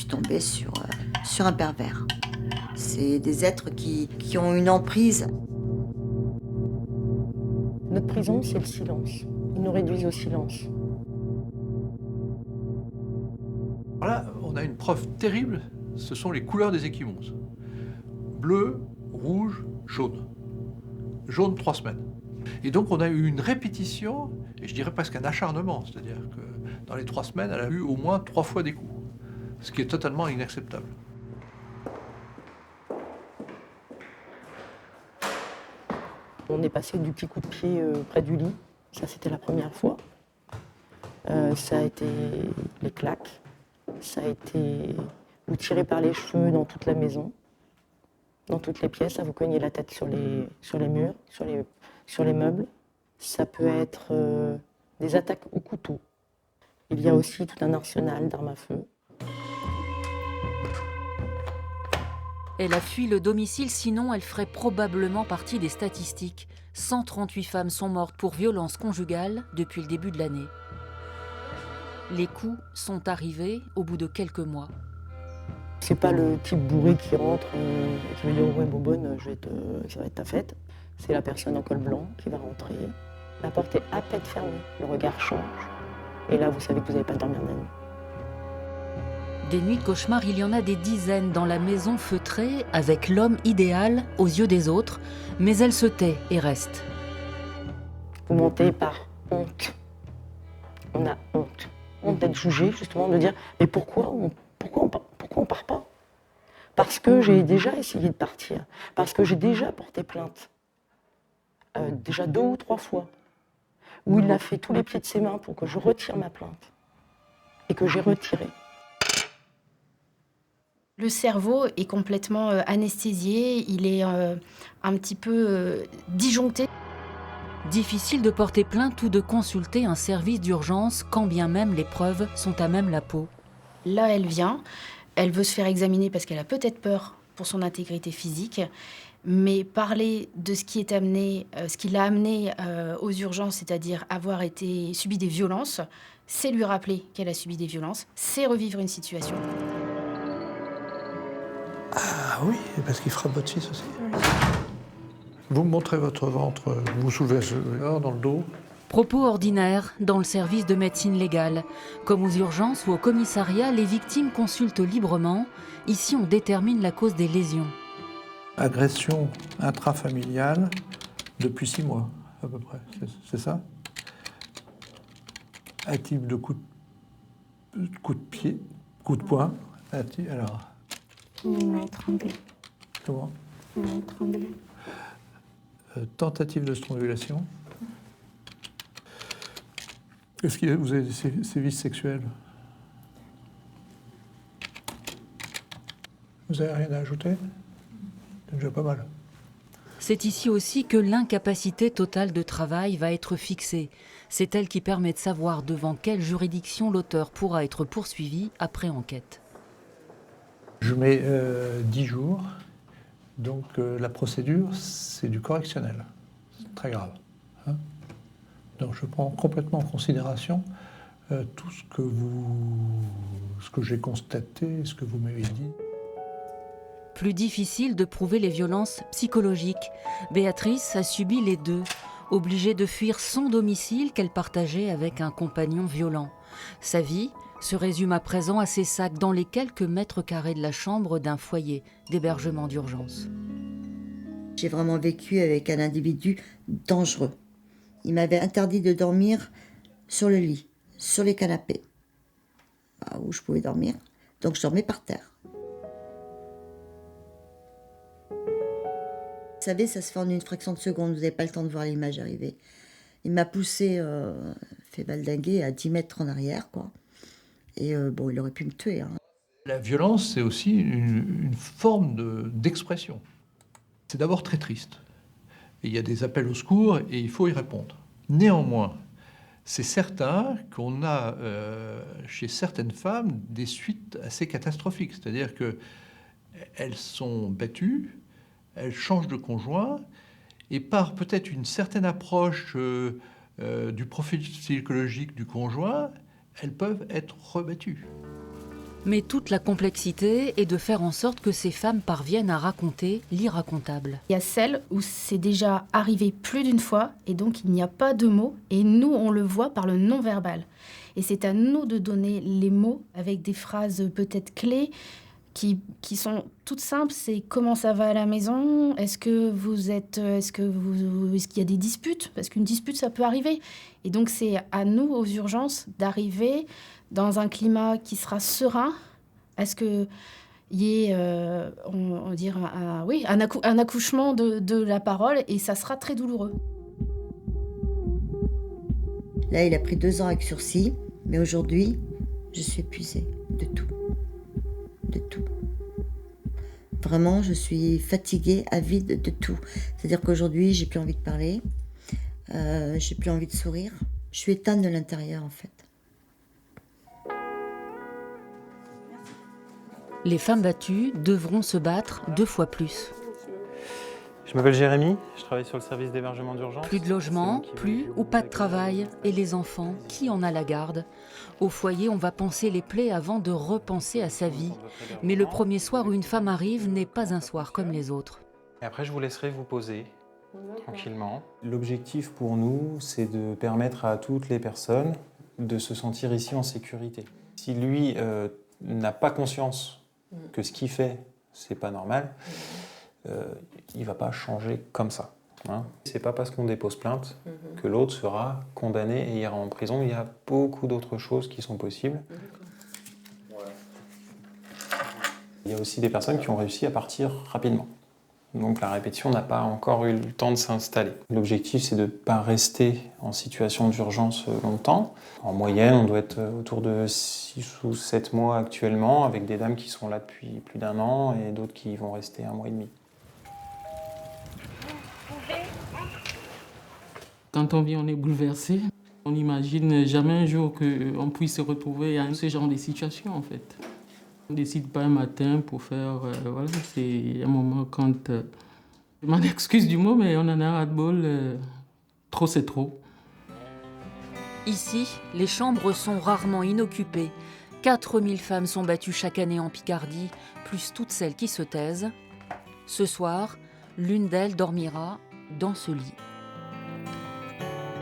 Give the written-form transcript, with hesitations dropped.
suis tombée sur un pervers. C'est des êtres qui ont une emprise. Notre prison, c'est le silence. Ils nous réduisent au silence. Là, on a une preuve terrible, ce sont les couleurs des ecchymoses. Bleu, rouge, jaune. Jaune 3 semaines. Et donc on a eu une répétition, et je dirais presque un acharnement, c'est-à-dire que dans les 3 semaines, elle a eu au moins 3 fois des coups, ce qui est totalement inacceptable. On est passé du petit coup de pied près du lit, ça c'était la première fois. Ça a été les claques, ça a été vous tirer par les cheveux dans toute la maison, dans toutes les pièces, à vous cogner la tête sur les murs, sur les meubles. Ça peut être des attaques au couteau. Il y a aussi tout un arsenal d'armes à feu. Elle a fui le domicile, sinon elle ferait probablement partie des statistiques. 138 femmes sont mortes pour violences conjugales depuis le début de l'année. Les coups sont arrivés au bout de quelques mois. C'est pas le type bourré qui rentre et qui va dire « ouais, bobonne, ça va être ta fête ». C'est la personne en col blanc qui va rentrer. La porte est à peine fermée, le regard change. Et là, vous savez que vous n'allez pas dormir de la nuit. Des nuits de cauchemar, il y en a des dizaines dans la maison feutrée, avec l'homme idéal aux yeux des autres, mais elle se tait et reste. Vous montez par honte. On a honte. Honte d'être jugé, justement, de dire « mais pourquoi on part pas ?» Parce que j'ai déjà essayé de partir, parce que j'ai déjà porté plainte. Déjà 2 ou 3 fois, où il a fait tous les pieds de ses mains pour que je retire ma plainte, et que j'ai retiré. Le cerveau est complètement anesthésié, il est un petit peu disjoncté. Difficile de porter plainte ou de consulter un service d'urgence, quand bien même les preuves sont à même la peau. Là, elle vient, elle veut se faire examiner parce qu'elle a peut-être peur pour son intégrité physique, mais parler de ce qui l'a amené aux urgences, c'est-à-dire avoir subi des violences, c'est lui rappeler qu'elle a subi des violences, c'est revivre une situation. Ah oui, parce qu'il frappe votre fils aussi. Vous me montrez votre ventre, vous soulevez dans le dos. Propos ordinaires dans le service de médecine légale. Comme aux urgences ou au commissariat, les victimes consultent librement. Ici, on détermine la cause des lésions. Agression intrafamiliale depuis 6 mois, à peu près, c'est ça? Un type de coup de pied, coup de poing, alors... Il m'a étranglé. Comment? Il m'a étranglé. Tentative de strangulation. Est-ce que vous avez des sévices sexuels? Vous n'avez rien à ajouter? C'est déjà pas mal. C'est ici aussi que l'incapacité totale de travail va être fixée. C'est elle qui permet de savoir devant quelle juridiction l'auteur pourra être poursuivi après enquête. Je mets 10 jours, donc la procédure, c'est du correctionnel. C'est très grave. Hein, donc je prends complètement en considération tout ce que j'ai constaté, ce que vous m'avez dit. Plus difficile de prouver les violences psychologiques. Béatrice a subi les deux, obligée de fuir son domicile qu'elle partageait avec un compagnon violent. Sa vie se résume à présent à ses sacs dans les quelques mètres carrés de la chambre d'un foyer d'hébergement d'urgence. J'ai vraiment vécu avec un individu dangereux. Il m'avait interdit de dormir sur le lit, sur les canapés, où je pouvais dormir. Donc je dormais par terre. Vous savez, ça se fait en une fraction de seconde, vous n'avez pas le temps de voir l'image arriver. Il m'a poussé, fait valdinguer à 10 mètres en arrière, quoi. Et il aurait pu me tuer. Hein. La violence, c'est aussi une forme d'expression. C'est d'abord très triste. Et il y a des appels au secours et il faut y répondre. Néanmoins, c'est certain qu'on a chez certaines femmes des suites assez catastrophiques. C'est-à-dire qu'elles sont battues, elles changent de conjoint, et par peut-être une certaine approche du profil psychologique du conjoint, elles peuvent être rebattues. Mais toute la complexité est de faire en sorte que ces femmes parviennent à raconter l'irracontable. Il y a celles où c'est déjà arrivé plus d'une fois et donc il n'y a pas de mots et nous on le voit par le non-verbal. Et c'est à nous de donner les mots avec des phrases peut-être clés qui sont toutes simples. C'est comment ça va à la maison ? Est-ce qu'il y a des disputes ? Parce qu'une dispute ça peut arriver. Et donc c'est à nous aux urgences d'arriver dans un climat qui sera serein, à ce qu'il y ait un accouchement de la parole, et ça sera très douloureux. Là, il a pris 2 ans avec sursis, mais aujourd'hui, je suis épuisée de tout. De tout. Vraiment, je suis fatiguée, avide de tout. C'est-à-dire qu'aujourd'hui, j'ai plus envie de parler, j'ai plus envie de sourire. Je suis éteinte de l'intérieur, en fait. Les femmes battues devront se battre 2 fois plus. Je m'appelle Jérémy, je travaille sur le service d'hébergement d'urgence. Plus de logement, plus ou pas de travail. Et les enfants, qui en a la garde ? Au foyer, on va panser les plaies avant de repenser à sa vie. Mais le premier soir où une femme arrive n'est pas un soir comme les autres. Et après, je vous laisserai vous poser tranquillement. L'objectif pour nous, c'est de permettre à toutes les personnes de se sentir ici en sécurité. Si lui n'a pas conscience que ce qu'il fait, c'est pas normal, il va pas changer comme ça. Hein. C'est pas parce qu'on dépose plainte que l'autre sera condamné et ira en prison. Il y a beaucoup d'autres choses qui sont possibles. Il y a aussi des personnes qui ont réussi à partir rapidement. Donc la répétition n'a pas encore eu le temps de s'installer. L'objectif, c'est de ne pas rester en situation d'urgence longtemps. En moyenne, on doit être autour de 6 ou 7 mois actuellement, avec des dames qui sont là depuis plus d'1 an et d'autres qui vont rester 1 mois et demi. Quand on vit, on est bouleversé. On n'imagine jamais un jour qu'on puisse se retrouver à ce genre de situation, en fait. On ne décide pas un matin pour faire... voilà, c'est un moment quand... je m'en excuse du mot, mais on en a ras-le-bol. Trop, c'est trop. Ici, les chambres sont rarement inoccupées. 4000 femmes sont battues chaque année en Picardie, plus toutes celles qui se taisent. Ce soir, l'une d'elles dormira dans ce lit.